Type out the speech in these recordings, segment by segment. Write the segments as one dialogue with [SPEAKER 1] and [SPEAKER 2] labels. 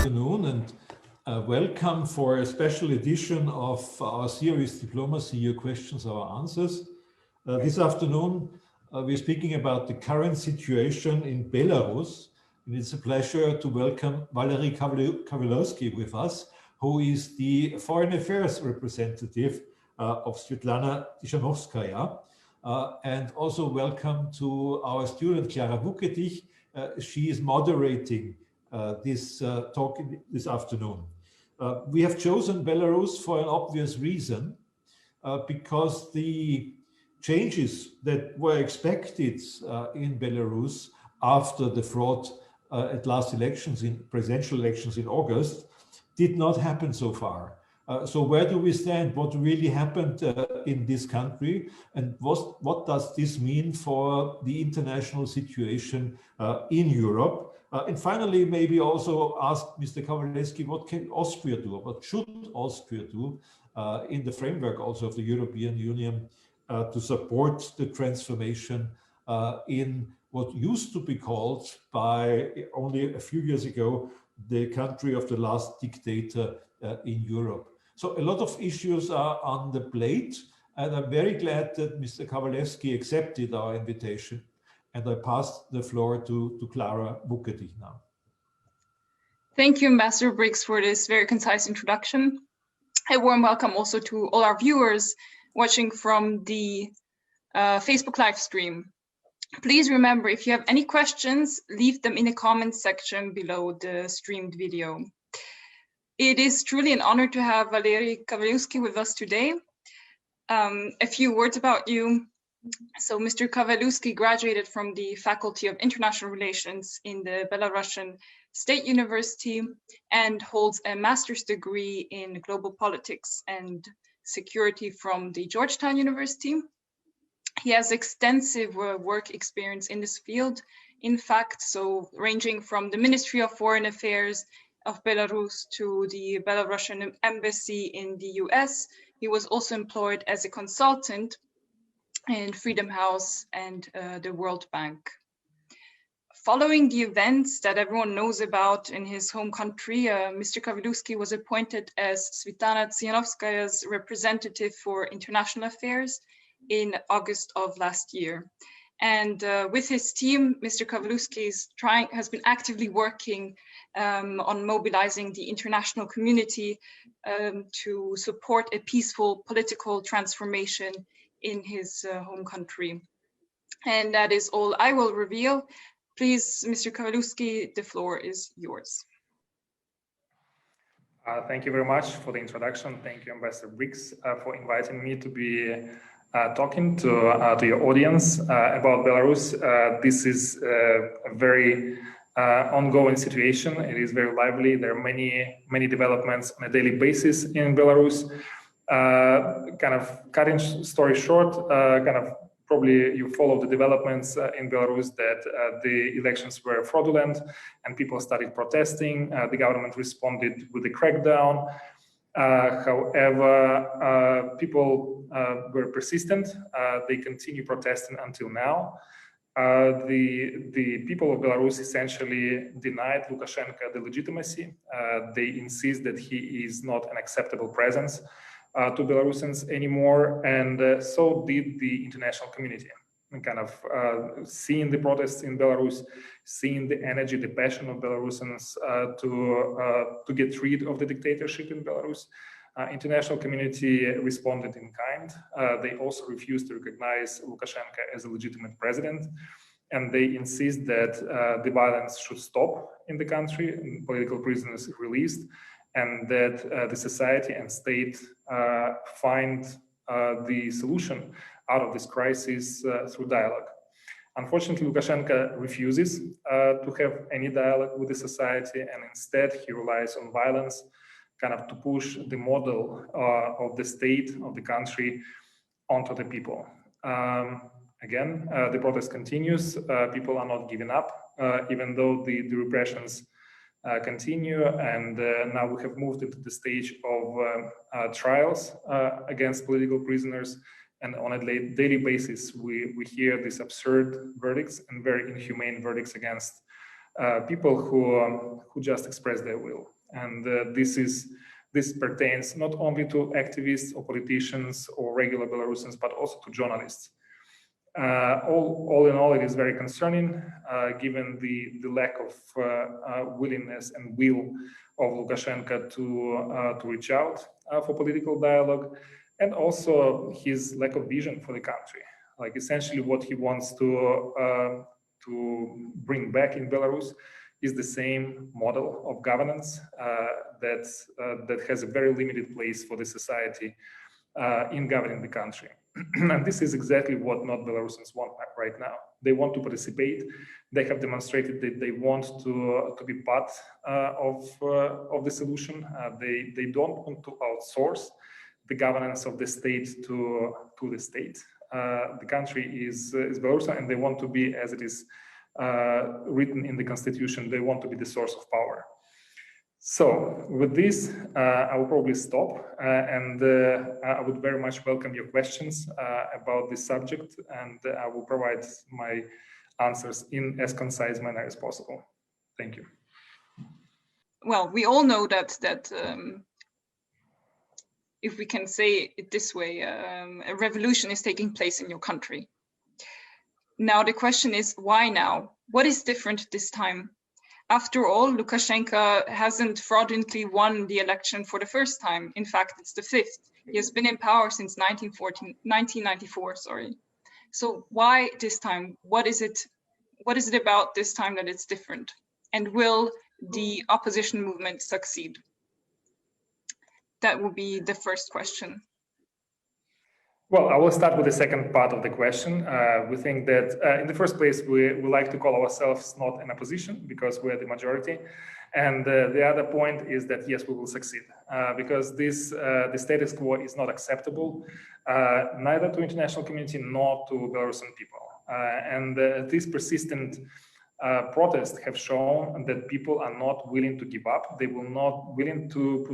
[SPEAKER 1] afternoon and welcome for a special edition of our series Diplomacy, Your Questions, Our Answers. This afternoon we're speaking about the current situation in Belarus, and it's a pleasure to welcome Valery Kavaleuski with us, who is the Foreign Affairs representative of Sviatlana Tsikhanouskaya, and also welcome to our student Klara Wuketich. She is moderating this talk this afternoon. We have chosen Belarus for an obvious reason, because the changes that were expected in Belarus after the fraud at last elections, in presidential elections in August, did not happen so far. So where do we stand? What really happened in this country, and what does this mean for the international situation in Europe? And finally, maybe also ask Mr. Kavaleuski, what can Austria do? What should Austria do in the framework also of the European Union to support the transformation in what used to be called by only a few years ago the country of the last dictator in Europe? So a lot of issues are on the plate, and I'm very glad that Mr. Kavaleuski accepted our invitation. And I pass the floor to Klara Wuketich now.
[SPEAKER 2] Thank you, Ambassador Brix, for this very concise introduction. A warm welcome also to all our viewers watching from the Facebook live stream. Please remember, if you have any questions, leave them in the comments section below the streamed video. It is truly an honor to have Valery Kavaleuski with us today. A few words about you. So Mr. Kavaleuski graduated from the Faculty of International Relations in the Belarusian State University and holds a master's degree in global politics and security from the Georgetown University. He has extensive work experience in this field, in fact, so ranging from the Ministry of Foreign Affairs of Belarus to the Belarusian embassy in the US. He was also employed as a consultant in Freedom House and the World Bank. Following the events that everyone knows about in his home country, Mr. Kavaleuski was appointed as Sviatlana Tsikhanouskaya's representative for international affairs in August of last year. And with his team, Mr. Kavaleuski has been actively working on mobilizing the international community to support a peaceful political transformation in his home country. And that is all I will reveal. Please, Mr. Kavaleuski, the floor is yours.
[SPEAKER 3] Thank you very much for the introduction. Thank you, Ambassador Brix, for inviting me to be talking to your audience about Belarus. This is a very ongoing situation. It is very lively. There are many developments on a daily basis in Belarus. Kind of cutting story short, probably you follow the developments in Belarus that the elections were fraudulent and people started protesting. The government responded with a crackdown. However, people were persistent. They continue protesting until now. The people of Belarus essentially denied Lukashenka the legitimacy. They insist that he is not an acceptable presence to Belarusians anymore, and so did the international community. And kind of seeing the protests in Belarus, seeing the energy, the passion of Belarusians to get rid of the dictatorship in Belarus, international community responded in kind. They also refused to recognize Lukashenka as a legitimate president, and they insist that the violence should stop in the country, and political prisoners released, and that the society and state find the solution out of this crisis through dialogue. Unfortunately, Lukashenka refuses to have any dialogue with the society, and instead he relies on violence, kind of to push the model of the state, of the country, onto the people. Again, the protest continues. People are not giving up, even though the repressions continue, and now we have moved into the stage of trials against political prisoners, and on a daily basis we hear these absurd verdicts and very inhumane verdicts against people who just express their will. And this pertains not only to activists or politicians or regular Belarusians, but also to journalists. All in all, it is very concerning, given the lack of willingness and will of Lukashenko to reach out for political dialogue, and also his lack of vision for the country. Like essentially, what he wants to bring back in Belarus is the same model of governance that has a very limited place for the society in governing the country. And this is exactly what not Belarusians want right now. They want to participate. They have demonstrated that they want to be part of the solution. They don't want to outsource the governance of the state to the state. The country is Belarus, and they want to be, as it is written in the constitution, they want to be the source of power. So with this, I will probably stop, and I would very much welcome your questions about this subject, and I will provide my answers in as concise manner as possible. Thank you.
[SPEAKER 2] Well, we all know that if we can say it this way, a revolution is taking place in your country. Now the question is, why now? What is different this time? After all, Lukashenko hasn't fraudulently won the election for the first time. In fact, it's the fifth. He has been in power since 1994. So why this time? What is it about this time that it's different? And will the opposition movement succeed? That would be the first question.
[SPEAKER 3] Well, I will start with the second part of the question. We think that in the first place, we like to call ourselves not an opposition because we're the majority. And the other point is that, yes, we will succeed because the status quo is not acceptable, neither to international community nor to Belarusian people. And these persistent protests have shown that people are not willing to give up. They will not willing to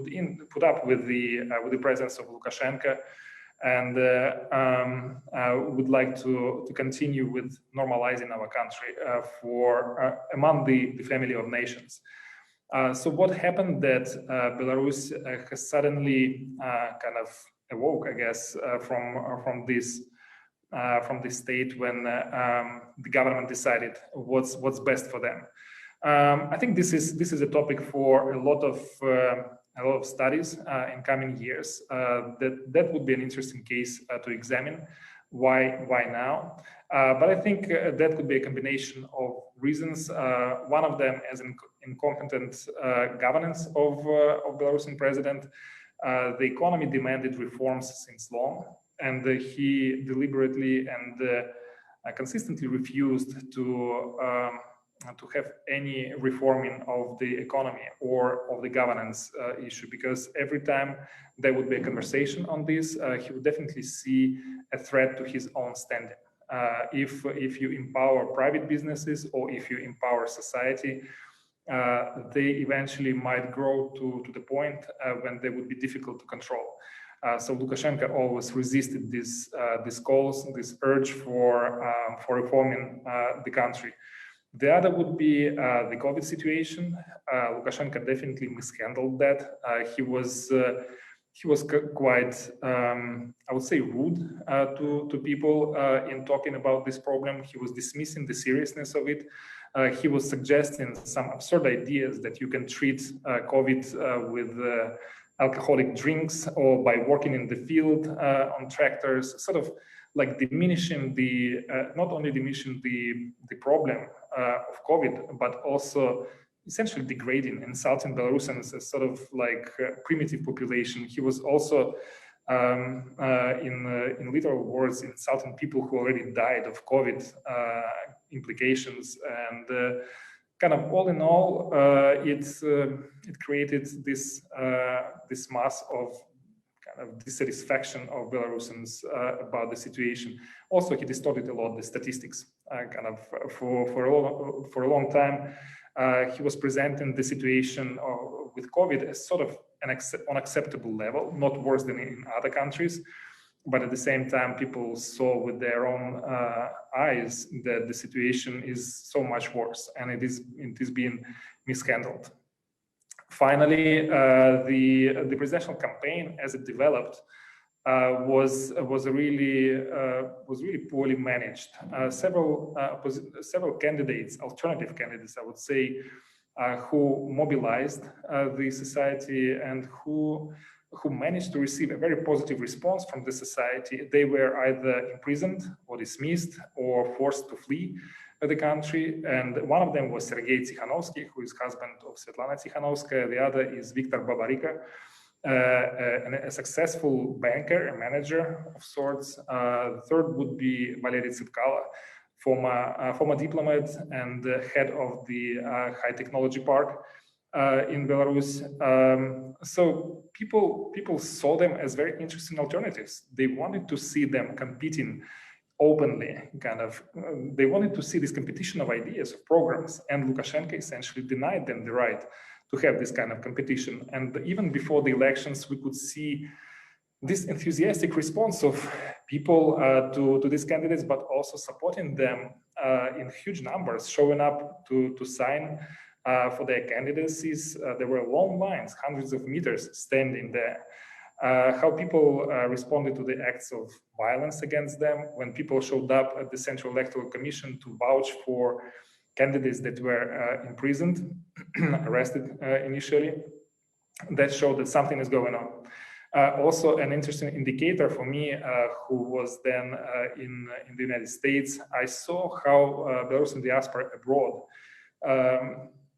[SPEAKER 3] put up with the presence of Lukashenko, and would like to continue with normalizing our country among the family of nations. So what happened that Belarus has suddenly kind of awoke, I guess, from this state when the government decided what's best for them. I think this is a topic for a lot of studies in coming years. That would be an interesting case to examine. Why now? But I think that could be a combination of reasons. One of them is incompetent governance of Belarusian president. The economy demanded reforms since long, and he deliberately and consistently refused to have any reforming of the economy or of the governance issue, because every time there would be a conversation on this, he would definitely see a threat to his own standing. If you empower private businesses or if you empower society, they eventually might grow to the point when they would be difficult to control. So Lukashenko always resisted these calls, this urge for reforming the country. The other would be the COVID situation. Lukashenko definitely mishandled that. He was quite, I would say, rude to people in talking about this problem. He was dismissing the seriousness of it. He was suggesting some absurd ideas that you can treat COVID with alcoholic drinks or by working in the field on tractors, sort of like diminishing not only diminishing the problem of COVID, but also essentially degrading, insulting Belarusians as sort of like primitive population. He was also, in literal words, insulting people who already died of COVID implications. And kind of all in all, it created this mass of kind of dissatisfaction of Belarusians about the situation. Also, he distorted a lot the statistics. Kind of for a long time, he was presenting the situation with COVID as sort of an unacceptable level, not worse than in other countries. But at the same time, people saw with their own eyes that the situation is so much worse, and it is being mishandled. Finally, the presidential campaign, as it developed, was really poorly managed. Several candidates, alternative candidates, I would say, who mobilized the society and who managed to receive a very positive response from the society. They were either imprisoned or dismissed or forced to flee the country. And one of them was Sergei Tsikhanouskaya, who is husband of Sviatlana Tsikhanouskaya. The other is Viktor Babarika, a successful banker, a manager of sorts. The third would be Valery Kavaleuski, former diplomat and head of the high technology park in Belarus. So people saw them as very interesting alternatives. They wanted to see them competing openly, they wanted to see this competition of ideas, of programs, and Lukashenka essentially denied them the right to have this kind of competition. And even before the elections, we could see this enthusiastic response of people to these candidates, but also supporting them in huge numbers, showing up to sign for their candidacies. There were long lines, hundreds of meters standing there. How people responded to the acts of violence against them when people showed up at the Central Electoral Commission to vouch for candidates that were imprisoned, arrested initially. That showed that something is going on. Also, an interesting indicator for me, who was then in the United States, I saw how Belarusian diaspora abroad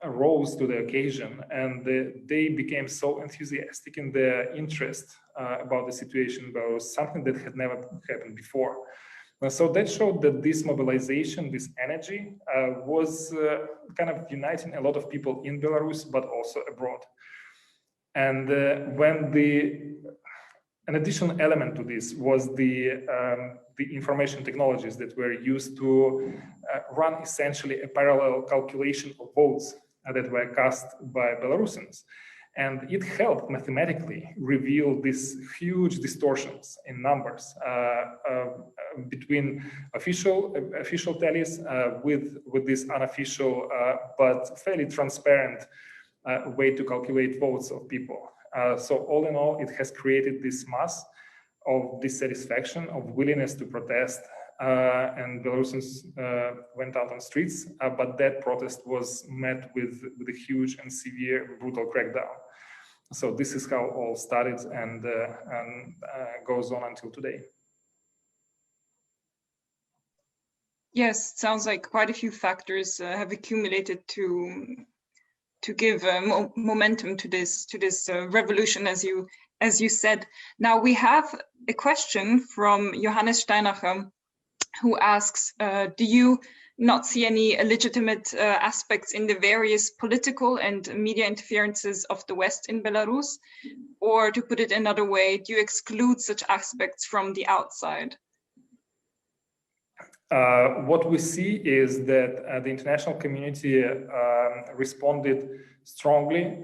[SPEAKER 3] rose to the occasion, and they became so enthusiastic in their interest about the situation in Belarus, something that had never happened before. So that showed that this mobilization, this energy, was kind of uniting a lot of people in Belarus, but also abroad. And an additional element to this was the information technologies that were used to run essentially a parallel calculation of votes that were cast by Belarusians. And it helped mathematically reveal these huge distortions in numbers between official tallies with this unofficial but fairly transparent way to calculate votes of people. So all in all, it has created this mass of dissatisfaction, of willingness to protest, and Belarusians went out on streets, but that protest was met with a huge and severe, brutal crackdown. So this is how all started and goes on until today.
[SPEAKER 2] Yes, sounds like quite a few factors have accumulated to give momentum to this revolution, as you said. Now we have a question from Johannes Steinacher, who asks, do you not see any illegitimate aspects in the various political and media interferences of the West in Belarus? Or to put it another way, do you exclude such aspects from the outside?
[SPEAKER 3] What we see is that the international community responded strongly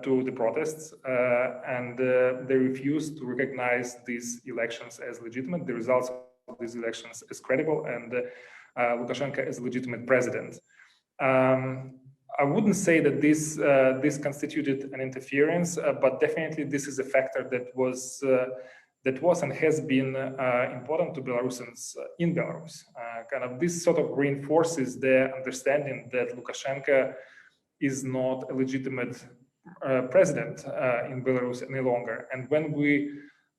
[SPEAKER 3] to the protests, and they refused to recognize these elections as legitimate, the results of these elections as credible, and Lukashenka as a legitimate president. I wouldn't say that this constituted an interference, but definitely this is a factor that was and has been important to Belarusians in Belarus. This sort of reinforces their understanding that Lukashenka is not a legitimate president in Belarus any longer. And when we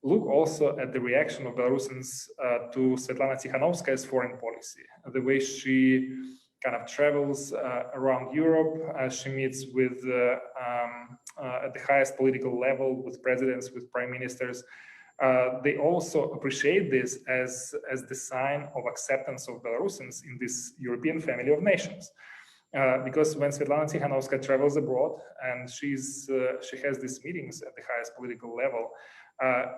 [SPEAKER 3] look also at the reaction of Belarusians to Sviatlana Tsikhanouskaya's foreign policy, the way she kind of travels around Europe, she meets with at the highest political level with presidents, with prime ministers. They also appreciate this as the sign of acceptance of Belarusians in this European family of nations. Because when Sviatlana Tsikhanouskaya travels abroad and she has these meetings at the highest political level,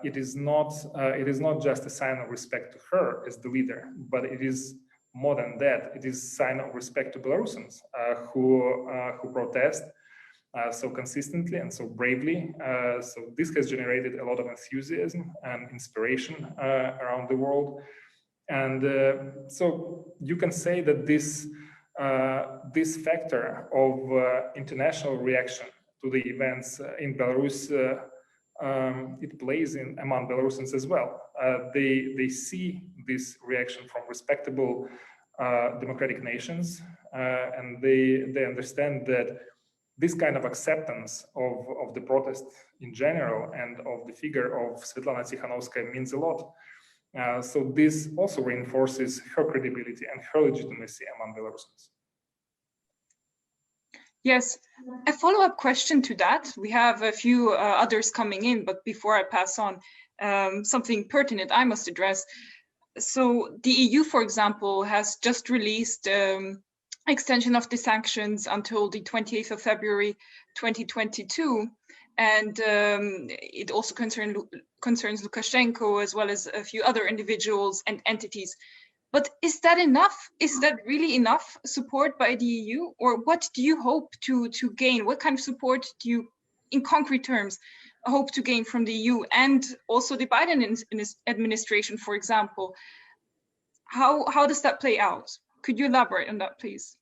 [SPEAKER 3] it is not just a sign of respect to her as the leader, but it is more than that. It is a sign of respect to Belarusians who protest so consistently and so bravely. So this has generated a lot of enthusiasm and inspiration around the world. And so you can say that this factor of international reaction to the events in Belarus, it plays in among Belarusians as well. They see this reaction from respectable democratic nations, and they understand that this kind of acceptance of the protest in general and of the figure of Sviatlana Tsikhanouskaya means a lot. So this also reinforces her credibility and her legitimacy among Belarusians.
[SPEAKER 2] Yes, a follow-up question to that. We have a few others coming in, but before I pass on, something pertinent I must address. So the EU, for example, has just released extension of the sanctions until the 28th of February 2022. And it also concerns Lukashenko as well as a few other individuals and entities. But is that enough? Is that really enough support by the EU? Or what do you hope to gain? What kind of support do you, in concrete terms, hope to gain from the EU and also the Biden administration, for example? How does that play out? Could you elaborate on that, please?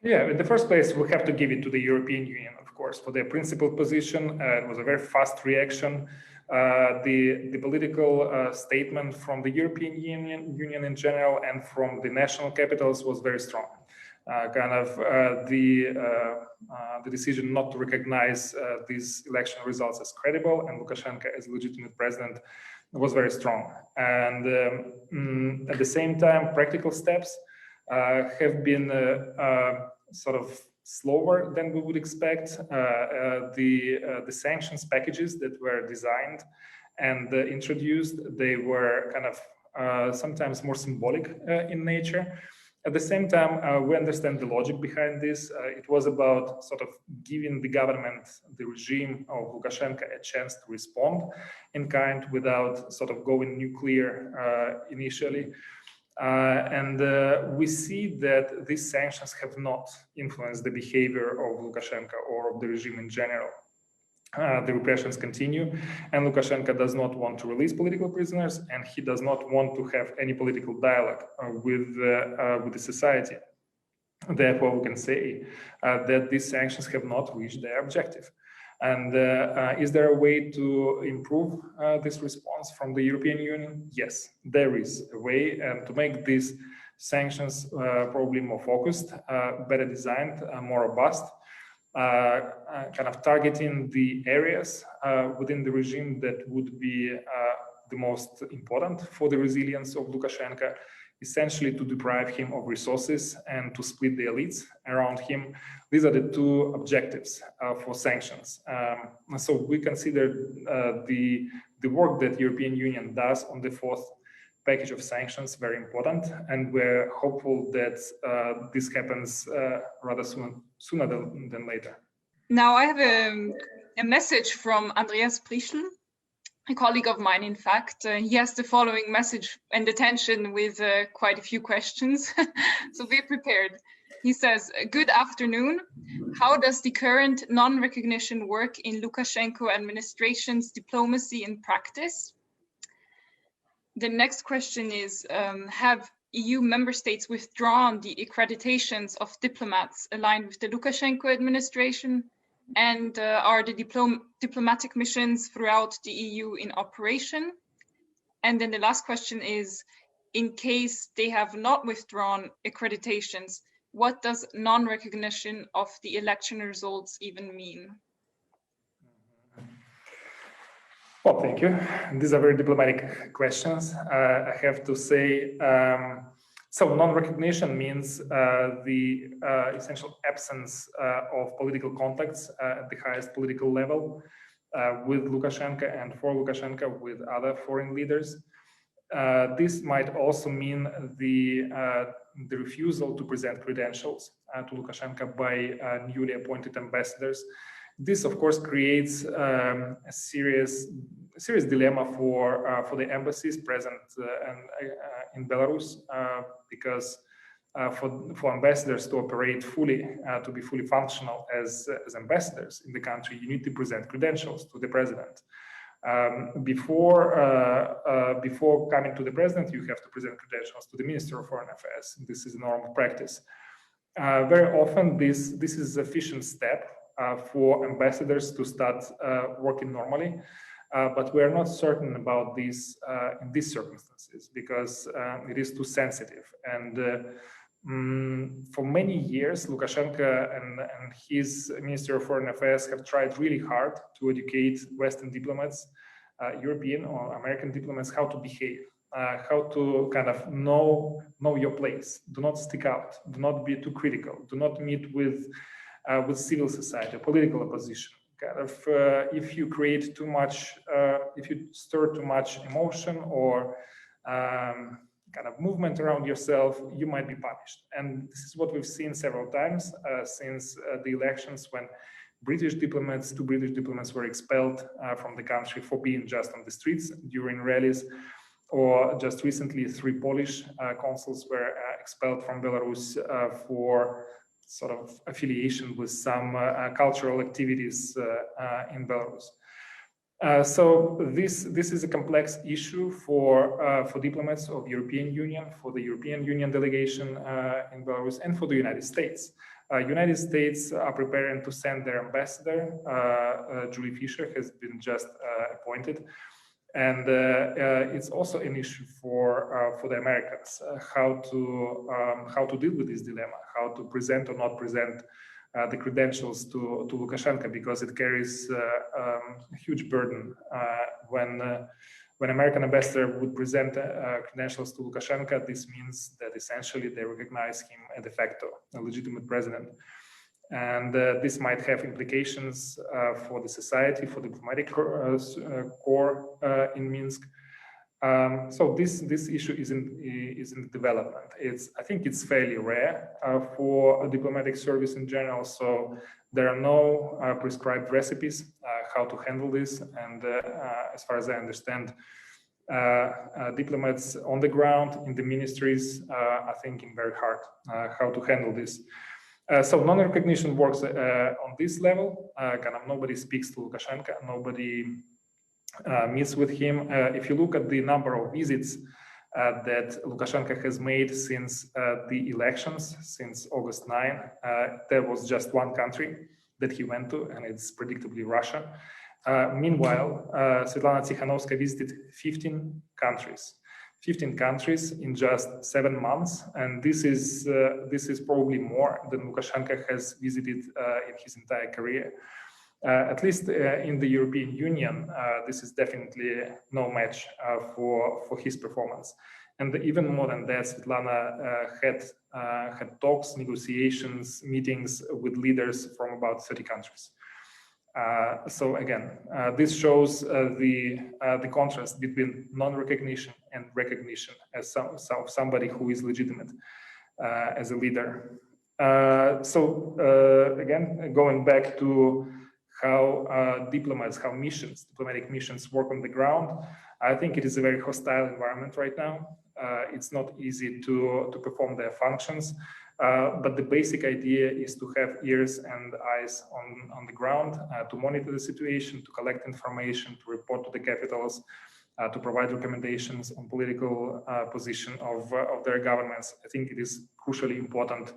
[SPEAKER 3] Yeah, in the first place, we have to give it to the European Union, of course, for their principled position. It was a very fast reaction. The political statement from the European Union in general and from the national capitals was very strong. The decision not to recognize these election results as credible and Lukashenko as legitimate president was very strong. And at the same time, practical steps have been sort of slower than we would expect. The sanctions packages that were designed and introduced, they were kind of sometimes more symbolic in nature. At the same time, we understand the logic behind this. It was about sort of giving the government, the regime of Lukashenko, a chance to respond in kind without sort of going nuclear initially. And we see that these sanctions have not influenced the behavior of Lukashenko or of the regime in general. The repressions continue, and Lukashenko does not want to release political prisoners, and he does not want to have any political dialogue with the society. Therefore, we can say that these sanctions have not reached their objective. And is there a way to improve this response from the European Union? Yes, there is a way to make these sanctions probably more focused, better designed, more robust, kind of targeting the areas within the regime that would be the most important for the resilience of Lukashenko, essentially to deprive him of resources and to split the elites around him. These are the two objectives for sanctions. So we consider the work that the European Union does on the fourth package of sanctions very important, and we're hopeful that this happens rather sooner than later.
[SPEAKER 2] Now I have a message from Andreas Prischl, a colleague of mine, in fact. He has the following message and attention with quite a few questions, so be prepared. He says, "Good afternoon. How does the current non-recognition work in Lukashenko administration's diplomacy in practice?" The next question is, have EU member states withdrawn the accreditations of diplomats aligned with the Lukashenko administration? And are the diplomatic missions throughout the EU in operation? And then the last question is, in case they have not withdrawn accreditations, what does non-recognition of the election results even mean?
[SPEAKER 3] Well, thank you. These are very diplomatic questions. I have to say, so non-recognition means the essential absence of political contacts at the highest political level with Lukashenko and for Lukashenko with other foreign leaders. This might also mean the refusal to present credentials to Lukashenko by newly appointed ambassadors. This, of course, creates a serious dilemma for the embassies present in Belarus, because for ambassadors to operate fully, to be fully functional as ambassadors in the country, you need to present credentials to the president. Before coming to the president, you have to present credentials to the Minister of Foreign Affairs. This is a normal practice. Very often, this is a sufficient step for ambassadors to start working normally. But we are not certain about this in these circumstances because it is too sensitive. And for many years, Lukashenko and his Minister of Foreign Affairs have tried really hard to educate Western diplomats, European or American diplomats, how to behave, how to kind of know your place. Do not stick out. Do not be too critical. Do not meet with civil society, political opposition. Kind of, if you create too much, if you stir too much emotion or kind of movement around yourself, you might be punished. And this is what we've seen several times since the elections, when two British diplomats were expelled from the country for being just on the streets during rallies, or just recently 3 Polish consuls were expelled from Belarus for sort of affiliation with some cultural activities in Belarus. So this is a complex issue for diplomats of European Union, for the European Union delegation in Belarus, and for the United States. United States are preparing to send their ambassador. Julie Fisher has been just appointed. And it's also an issue for the Americans, how to deal with this dilemma, how to present or not present the credentials to Lukashenko, because it carries a huge burden when American ambassador would present credentials to Lukashenko. This means that essentially they recognize him as de facto a legitimate president. And this might have implications for the society, for the diplomatic corps in Minsk. So this issue is in development. I think it's fairly rare for a diplomatic service in general. So there are no prescribed recipes how to handle this. And as far as I understand, diplomats on the ground in the ministries are thinking very hard how to handle this. So non-recognition works on this level. Kind of nobody speaks to Lukashenko, nobody meets with him. If you look at the number of visits that Lukashenko has made since the elections, since August 9, there was just one country that he went to, and it's predictably Russia. Meanwhile, Sviatlana Tsikhanouskaya visited 15 countries in just 7 months, and this is probably more than Lukashenko has visited in his entire career. At least in the European Union, this is definitely no match for his performance. And even more than that, Sviatlana had talks, negotiations, meetings with leaders from about 30 countries. So again, this shows the contrast between non-recognition and recognition as somebody who is legitimate as a leader. Again, going back to how diplomatic missions work on the ground, I think it is a very hostile environment right now. It's not easy to perform their functions. But the basic idea is to have ears and eyes on the ground, to monitor the situation, to collect information, to report to the capitals, to provide recommendations on political position of their governments. I think it is crucially important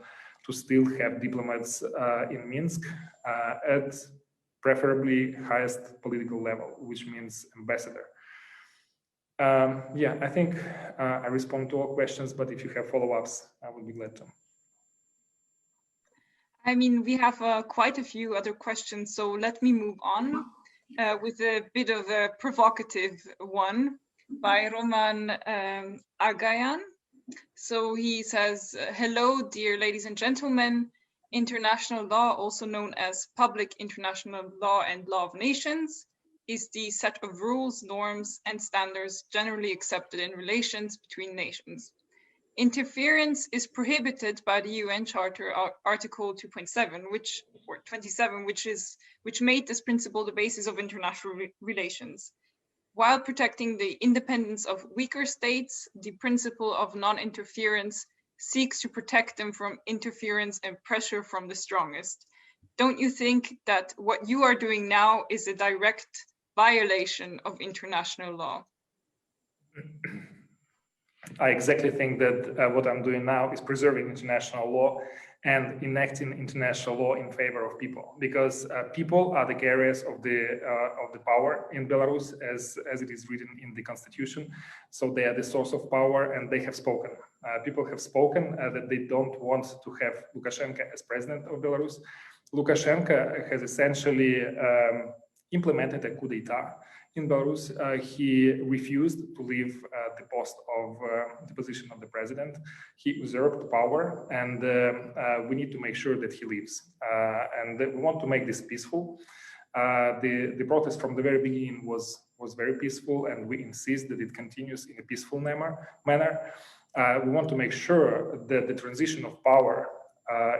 [SPEAKER 3] to still have diplomats in Minsk at preferably highest political level, which means ambassador. Yeah, I think I respond to all questions, but if you have follow-ups, I would be glad to.
[SPEAKER 2] I mean, we have quite a few other questions, so let me move on with a bit of a provocative one by Roman Agayan. So he says, hello, dear ladies and gentlemen. International law, also known as public international law and law of nations, is the set of rules, norms, and standards generally accepted in relations between nations. Interference is prohibited by the UN Charter Article 2.7, or 27, which made this principle the basis of international relations. While protecting the independence of weaker states, the principle of non-interference seeks to protect them from interference and pressure from the strongest. Don't you think that what you are doing now is a direct violation of international law?
[SPEAKER 3] I exactly think that what I'm doing now is preserving international law and enacting international law in favor of people, because people are the carriers of the power in Belarus, as it is written in the constitution. So they are the source of power, and they have spoken. People have spoken that they don't want to have Lukashenko as president of Belarus. Lukashenko has essentially implemented a coup d'etat in Belarus. He refused to leave the post of the position of the president. He usurped power, and we need to make sure that he leaves. And we want to make this peaceful. The protest from the very beginning was very peaceful, and we insist that it continues in a peaceful manner. We want to make sure that the transition of power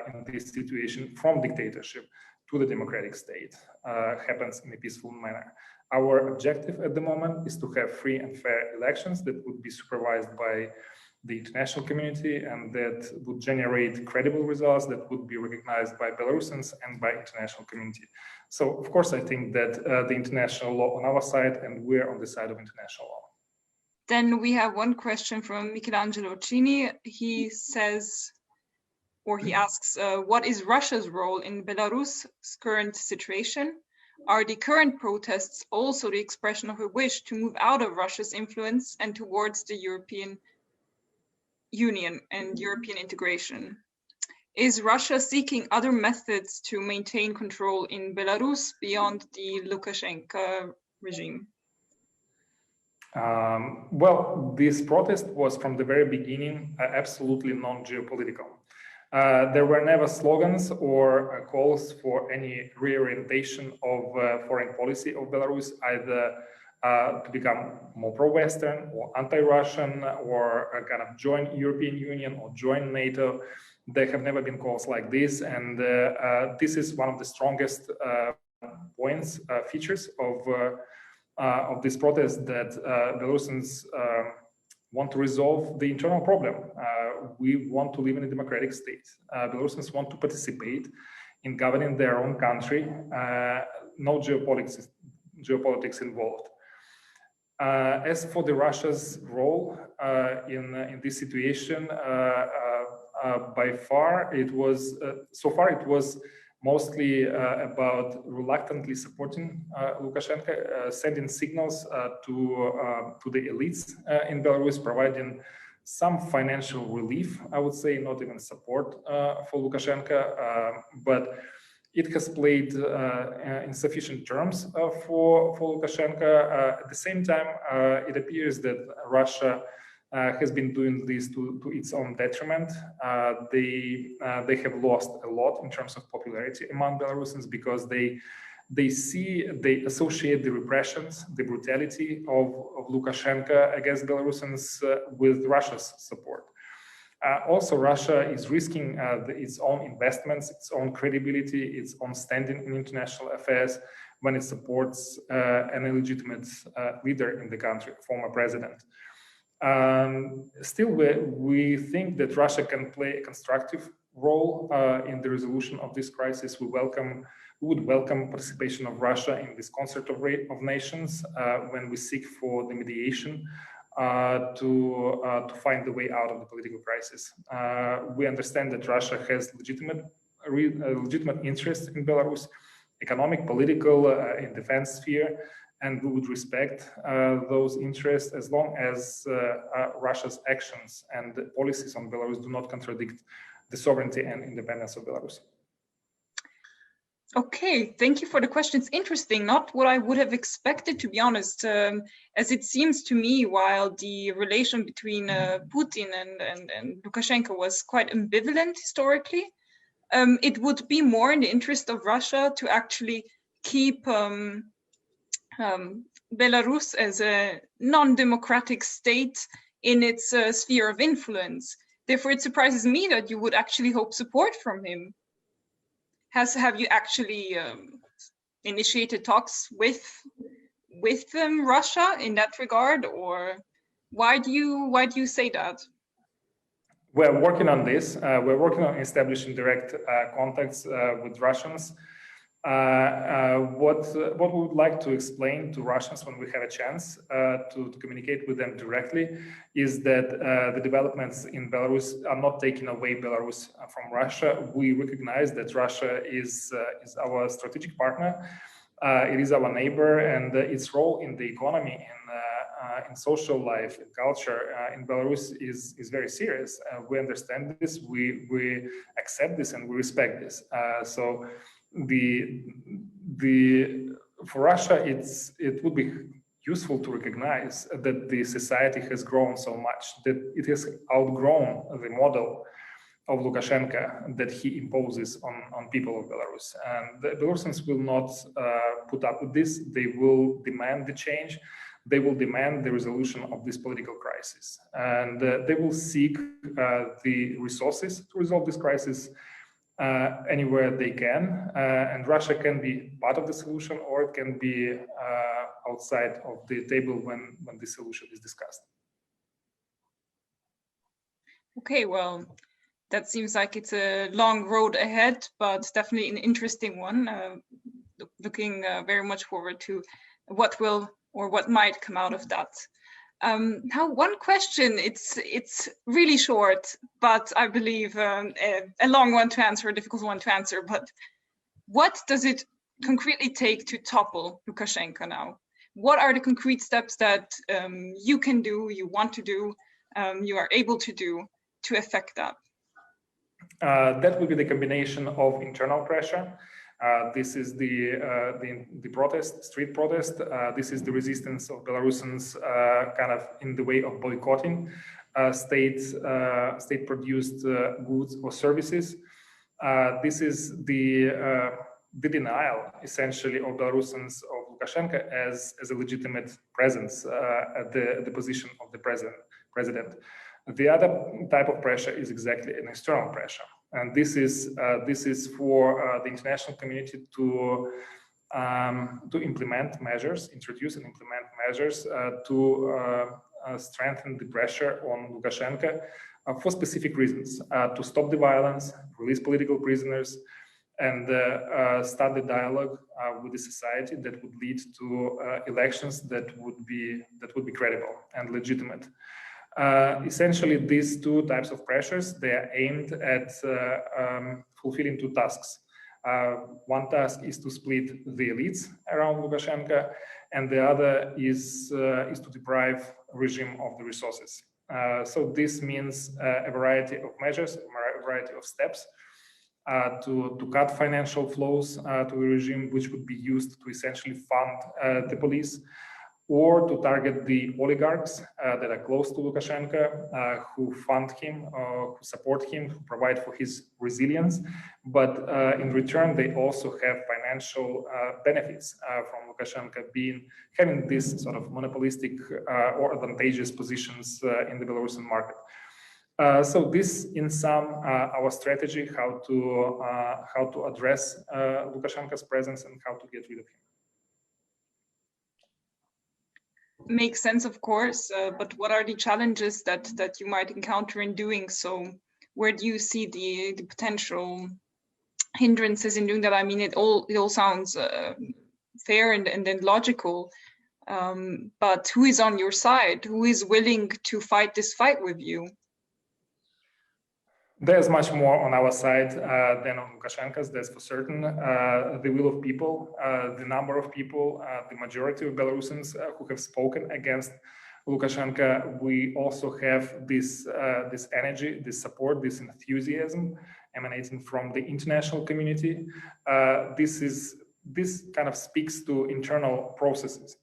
[SPEAKER 3] in this situation from dictatorship to the democratic state happens in a peaceful manner. Our objective at the moment is to have free and fair elections that would be supervised by the international community and that would generate credible results that would be recognized by Belarusians and by international community. So, of course, I think that the international law on our side, and we're on the side of international law.
[SPEAKER 2] Then we have one question from Michelangelo Cini. He says, or he asks, what is Russia's role in Belarus's current situation? Are the current protests also the expression of a wish to move out of Russia's influence and towards the European Union and European integration? Is Russia seeking other methods to maintain control in Belarus beyond the Lukashenka regime?
[SPEAKER 3] Well, this protest was from the very beginning absolutely non-geopolitical. There were never slogans or calls for any reorientation of foreign policy of Belarus, either to become more pro-Western or anti-Russian or kind of join European Union or join NATO. There have never been calls like this, and this is one of the strongest points, features of this protest, that Belarusians want to resolve the internal problem. We want to live in a democratic state. Belarusians want to participate in governing their own country. No geopolitics involved. As for the Russia's role in this situation, by far it was so far it was mostly about reluctantly supporting Lukashenko, sending signals to the elites in Belarus, providing some financial relief, I would say, not even support for Lukashenko, but it has played in sufficient terms for Lukashenko. At the same time, it appears that Russia has been doing this to its own detriment. They have lost a lot in terms of popularity among Belarusians because they associate the repressions, the brutality of Lukashenko against Belarusians with Russia's support. Also, Russia is risking its own investments, its own credibility, its own standing in international affairs when it supports an illegitimate leader in the country, former president. Still, we think that Russia can play a constructive role in the resolution of this crisis. We would welcome participation of Russia in this concert of nations when we seek for the mediation to find the way out of the political crisis. We understand that Russia has legitimate interest in Belarus, economic, political, in defense sphere, and we would respect those interests as long as Russia's actions and policies on Belarus do not contradict the sovereignty and independence of Belarus.
[SPEAKER 2] Okay, thank you for the question. It's interesting, not what I would have expected, to be honest, as it seems to me, while the relation between Putin and Lukashenko was quite ambivalent historically, it would be more in the interest of Russia to actually keep Belarus as a non-democratic state in its sphere of influence. Therefore, it surprises me that you would actually hope support from him. Have you actually initiated talks with Russia in that regard, or why do you say that?
[SPEAKER 3] We're working on this. We're working on establishing direct contacts with Russians. What we would like to explain to Russians when we have a chance to communicate with them directly is that the developments in Belarus are not taking away Belarus from Russia. We recognize that Russia is our strategic partner. It is our neighbor, and its role in the economy, in social life, in culture in Belarus is very serious. We understand this, we accept this, and we respect this. So for Russia, it would be useful to recognize that the society has grown so much, that it has outgrown the model of Lukashenka that he imposes on people of Belarus. And the Belarusians will not put up with this. They will demand the change. They will demand the resolution of this political crisis. And they will seek the resources to resolve this crisis anywhere they can. And Russia can be part of the solution, or it can be outside of the table when the solution is discussed.
[SPEAKER 2] Okay, well, that seems like it's a long road ahead, but definitely an interesting one. Looking very much forward to what will or what might come out of that. Now, one question, it's really short, but I believe a long one to answer, a difficult one to answer, but what does it concretely take to topple Lukashenka now? What are the concrete steps that you can do, you want to do, you are able to do to affect that?
[SPEAKER 3] That will be the combination of internal pressure. This is the protest, street protest. This is the resistance of Belarusians kind of in the way of boycotting state-produced goods or services. This is the denial, essentially, of Belarusians of Lukashenka as a legitimate presence at the position of the president. The other type of pressure is exactly an external pressure. And this is for the international community to implement measures, introduce and implement measures to strengthen the pressure on Lukashenka for specific reasons, to stop the violence, release political prisoners, and start the dialogue with the society that would lead to elections that would be credible and legitimate. Essentially, these two types of pressures, they are aimed at fulfilling two tasks. One task is to split the elites around Lukashenka, and the other is to deprive regime of the resources. So this means a variety of measures, a variety of steps to cut financial flows to the regime, which would be used to essentially fund the police, or to target the oligarchs that are close to Lukashenka, who fund him, who support him, who provide for his resilience. But in return, they also have financial benefits from Lukashenka having these sort of monopolistic or advantageous positions in the Belarusian market. So this, in sum, our strategy, how to address Lukashenka's presence and how to get rid of him.
[SPEAKER 2] Makes sense, of course, but what are the challenges that you might encounter in doing so? Where do you see the potential hindrances in doing that? I mean, it all sounds fair and logical, but who is on your side? Who is willing to fight this fight with you?
[SPEAKER 3] There's much more on our side than on Lukashenka's, that's for certain. The will of people, the number of people, the majority of Belarusians who have spoken against Lukashenka. We also have this energy, this support, this enthusiasm emanating from the international community. This kind of speaks to internal processes.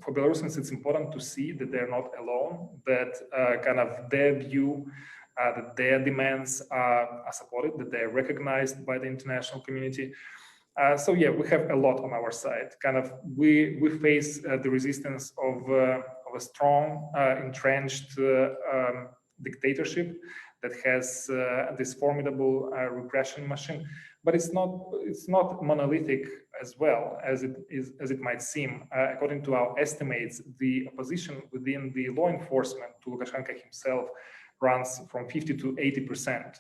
[SPEAKER 3] For Belarusians, it's important to see that they're not alone, that kind of their view, that their demands are supported, that they're recognized by the international community. So yeah, we have a lot on our side. Kind of we face the resistance of a strong, entrenched dictatorship that has this formidable repression machine. But it's not monolithic as well as it might seem. According to our estimates, the opposition within the law enforcement to Lukashenka himself runs from 50 to 80%.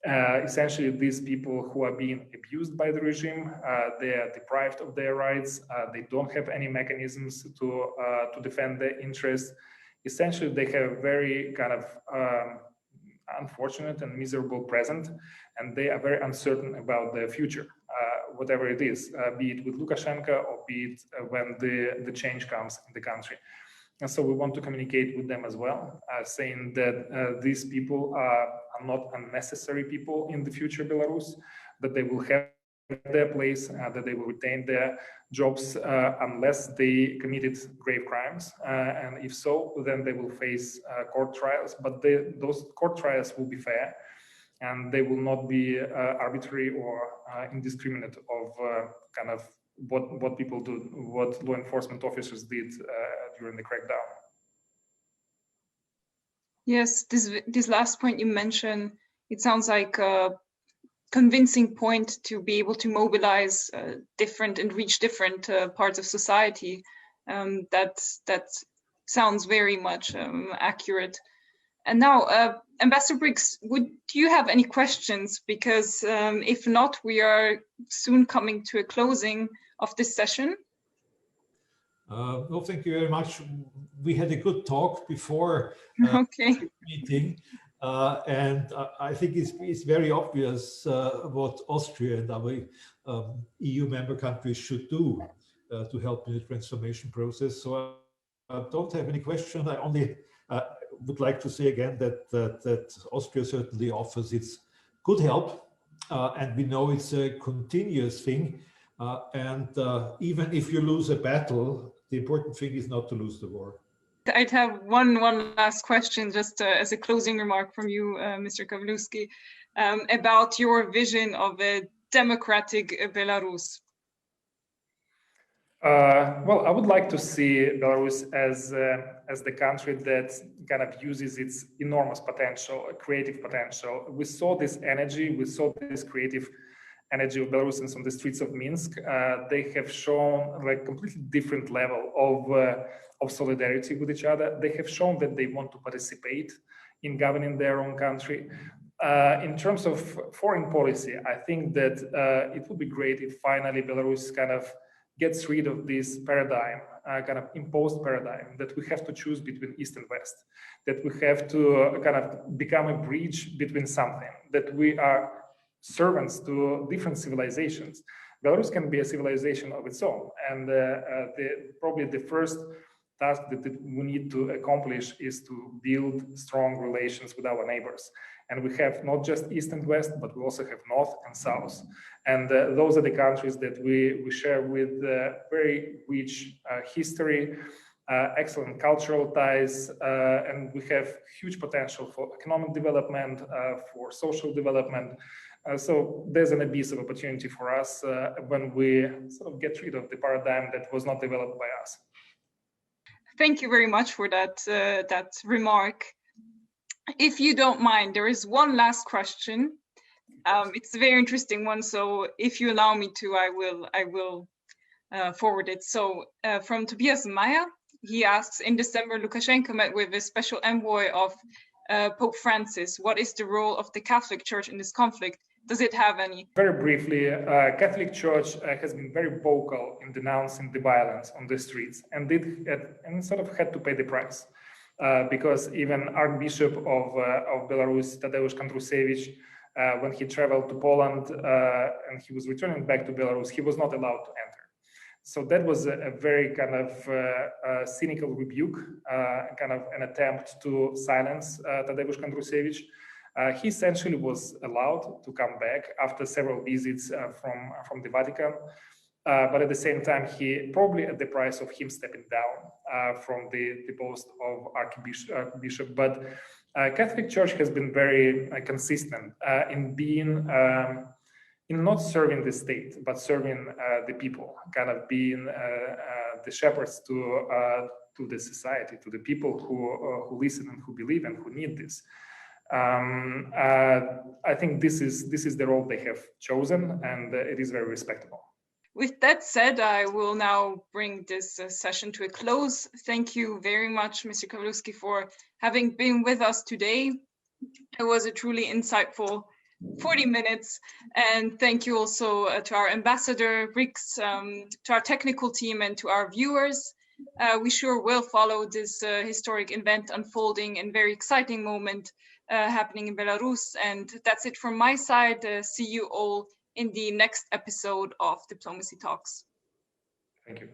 [SPEAKER 3] Essentially, these people who are being abused by the regime, they are deprived of their rights. They don't have any mechanisms to defend their interests. Essentially, they have very kind of unfortunate and miserable present, and they are very uncertain about their future, whatever it is, be it with Lukashenka or be it when the change comes in the country. And so we want to communicate with them as well, saying that these people are not unnecessary people in the future Belarus, that they will have their place, that they will retain their jobs unless they committed grave crimes. And if so, then they will face court trials, but those court trials will be fair, and they will not be arbitrary or indiscriminate of kind of what people do, what law enforcement officers did during the crackdown.
[SPEAKER 2] Yes, this last point you mentioned, it sounds like a convincing point to be able to mobilize different and reach different parts of society. That sounds very much accurate. And now, Ambassador Brix, do you have any questions? Because if not, we are soon coming to a closing of this session.
[SPEAKER 1] No, thank you very much. We had a good talk before
[SPEAKER 2] okay.
[SPEAKER 1] the meeting, and I think it's very obvious what Austria and our EU member countries should do to help in the transformation process. So I don't have any question. I only would like to say again that Austria certainly offers its good help, and we know it's a continuous thing. And even if you lose a battle, the important thing is not to lose the war.
[SPEAKER 2] I'd have one last question, just as a closing remark from you, Mr. Kavaleuski, about your vision of a democratic Belarus.
[SPEAKER 3] Well, I would like to see Belarus as the country that kind of uses its enormous potential, creative potential. We saw this energy, we saw this creative energy of Belarusians on the streets of Minsk. They have shown like completely different level of solidarity with each other. They have shown that they want to participate in governing their own country. In terms of foreign policy, I think that it would be great if finally Belarus kind of gets rid of this paradigm, kind of imposed paradigm that we have to choose between East and West, that we have to kind of become a bridge between something, that we are servants to different civilizations. Belarus can be a civilization of its own, and probably the first task that we need to accomplish is to build strong relations with our neighbors. And we have not just East and West, but we also have North and South. And those are the countries that we share with very rich history, excellent cultural ties, and we have huge potential for economic development, for social development. So there's an abyss of opportunity for us when we sort of get rid of the paradigm that was not developed by us.
[SPEAKER 2] Thank you very much for that remark. If you don't mind, there is one last question. It's a very interesting one, so if you allow me to, I will forward it. So from Tobias Meyer, he asks, in December, Lukashenko met with a special envoy of Pope Francis. What is the role of the Catholic Church in this conflict? Does it have any? Very briefly, Catholic Church has been very vocal in denouncing the violence on the streets, and sort of had to pay the price. Because even Archbishop of Belarus, Tadeusz Kandrusevich, when he traveled to Poland and he was returning back to Belarus, he was not allowed to enter. So that was a very kind of cynical rebuke, kind of an attempt to silence Tadeusz Kandrusevich. He essentially was allowed to come back after several visits from the Vatican. But at the same time, he probably at the price of him stepping down from the post of Archbishop. But Catholic Church has been very consistent in being in not serving the state, but serving the people, kind of being the shepherds to the society, to the people who listen and who believe and who need this. I think this is the role they have chosen, and it is very respectable. With that said, I will now bring this session to a close. Thank you very much, Mr. Kavaleuski, for having been with us today. It was a truly insightful 40 minutes. And thank you also to our ambassador, Brix, to our technical team, and to our viewers. We sure will follow this historic event unfolding and very exciting moment happening in Belarus. And that's it from my side. See you all in the next episode of Diplomacy Talks.
[SPEAKER 3] Thank you.